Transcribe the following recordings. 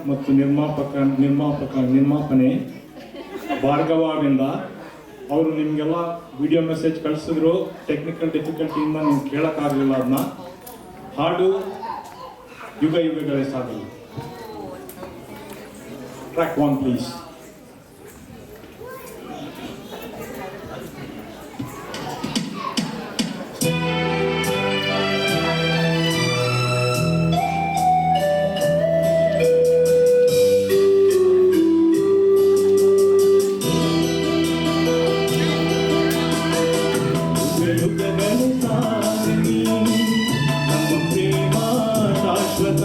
ಮತ್ತು ನಿರ್ಮಾಪನೆ ಭಾರ್ಗವದಿಂದ ಅವರು ನಿಮಗೆಲ್ಲ ವಿಡಿಯೋ ಮೆಸೇಜ್ ಕಳಿಸಿದ್ರು. ಟೆಕ್ನಿಕಲ್ ಡಿಫಿಕಲ್ಟಿಯಿಂದ ನೀವು ಕೇಳೋಕ್ಕಾಗಲಿಲ್ಲ. ಅದನ್ನ ಹಾಡು ಯುಗ ಯುಗಗಳೇ ಸಾಗಲಿ. Track 1 please. ಯುಗಗಳೇ ಸಾಗಲಿ ನಮ್ಮ ಪ್ರೇಮ ಶಾಶ್ವತ.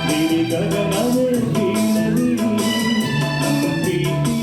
ಗಿರಿಗಗನವೇ ಬೀಳಲಿ ನಮ್ಮ ಪ್ರೀತಿ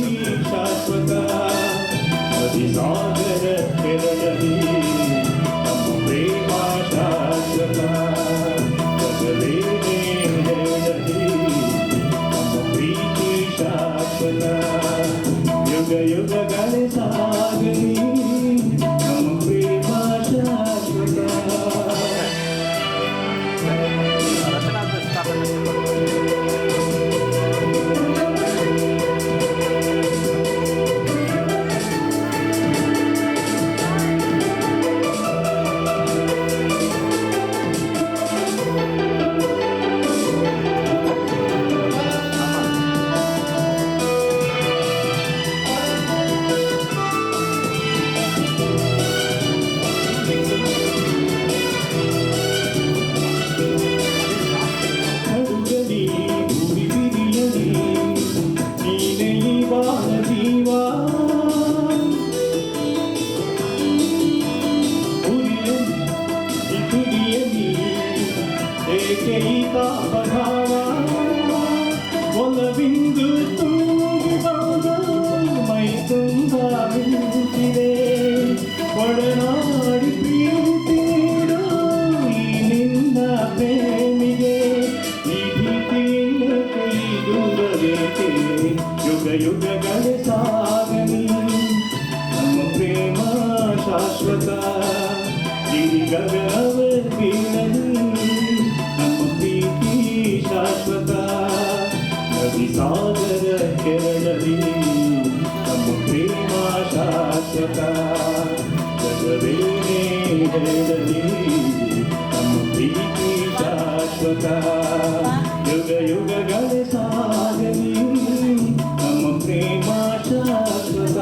ಶಾಶ್ವತ. ನದಿ ಸಾಗರ ಕೆರಳಲಿ ನಮ್ಮ ಪ್ರೇಮ ಶಾಶ್ವತ. ಜಗವೇನೇ ಹೇಳಲಿ ನಮ್ಮ ಪ್ರೀತಿ ಶಾಶ್ವತ. ಯುಗ ಯುಗಗಳೇ ಸಾಗಲಿ ನಮ್ಮ ಪ್ರೇಮ ಶಾಶ್ವತ.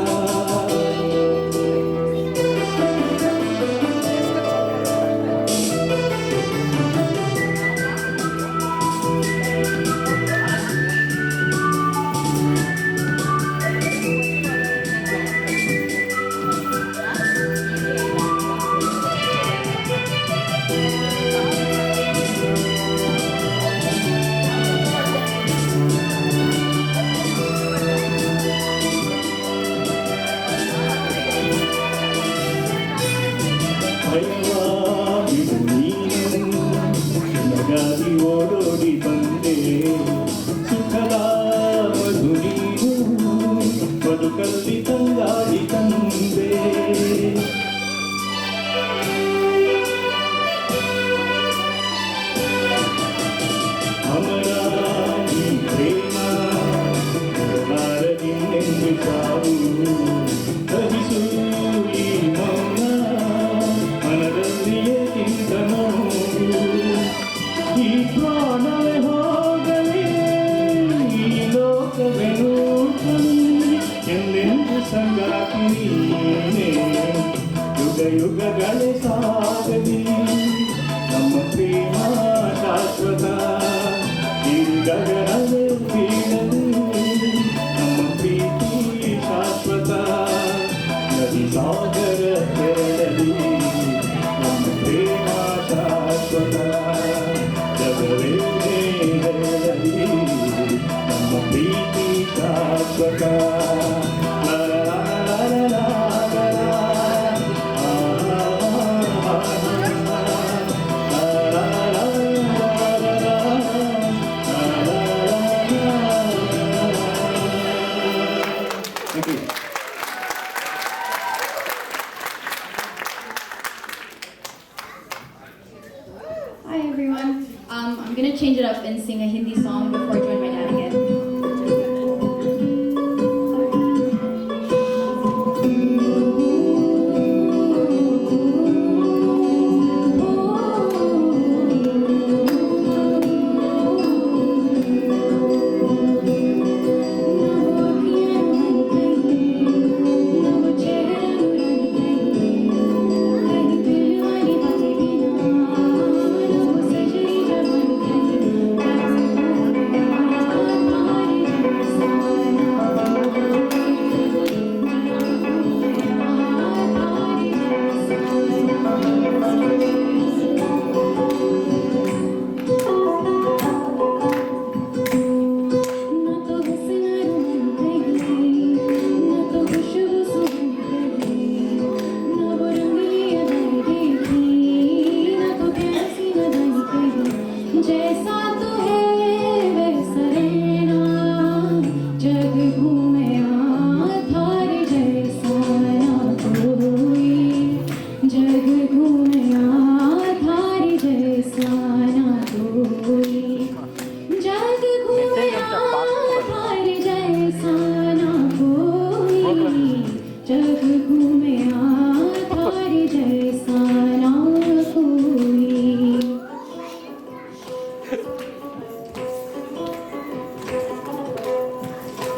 ನಗಾದಿ ಓಡೋಡಿ ಬಂದೆ ಸುಖದ ಮಧು ನೀನು ಬದುಕಲ್ಲಿ ತಂಗಾಡಿ ತಂದೆ. ಅಮರ ಈ ಪ್ರೇಮ ಬಾರದಿನ್ನೆಂದು ಸಾವು ಸಹಿಸು ಈ ಮೌನ ಮನದಲ್ಲಿಯೇ ಕಿಂತ ನೋವು. ಈ ಪ್ರಾಣವೇ ಹೋಗಲಿ ಈ ಲೋಕವೇ ನೂತನಿ ಎಂದೆಂದು ಸಂಗಾತಿ ನೀನೇ. ಯುಗ ಯುಗಗಳೇ ಸಾಗಲಿ ನಮ್ಮ ಪ್ರೇಮ ಶಾಶ್ವತ. ಗಿರಿಗಗನವೇ ಬೀಳಲಿ ನಮ್ಮ ಪ್ರೀತಿ ಶಾಶ್ವತ. ನದಿ ಸಾಗರ ತೆರಳಲಿ ನಮ್ಮ ಪ್ರೇಮ ಶಾಶ್ವತ. ಜಗವೇನೇ ಹೇಳಲಿ ನಮ್ಮ ಪ್ರೀತಿ ಶಾಶ್ವತ. Hi everyone. I'm gonna change it up and sing a Hindi song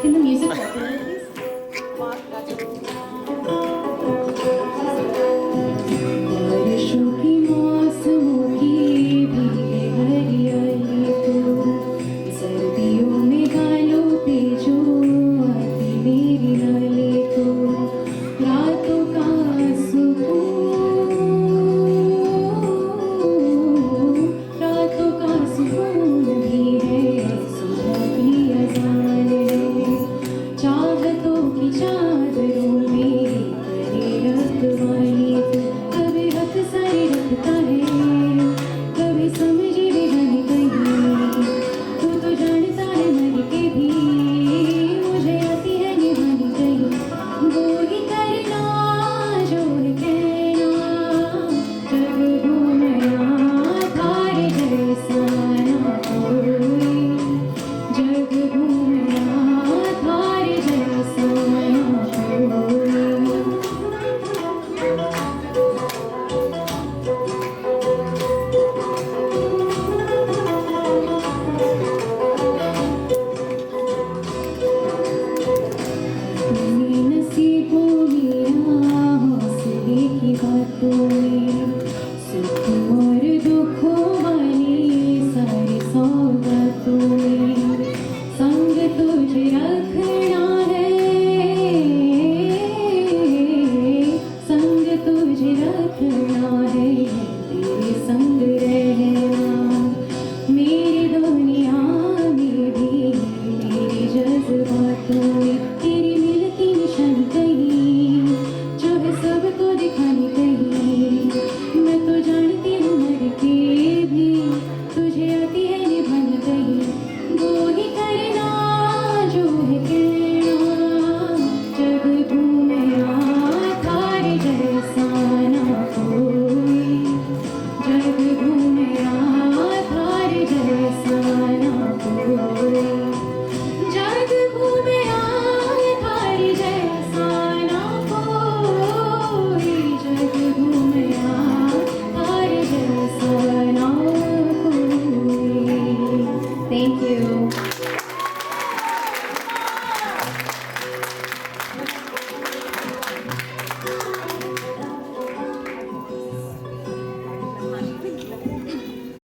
ಇನ್ನು ಮ್ಯೂಸಿಕ್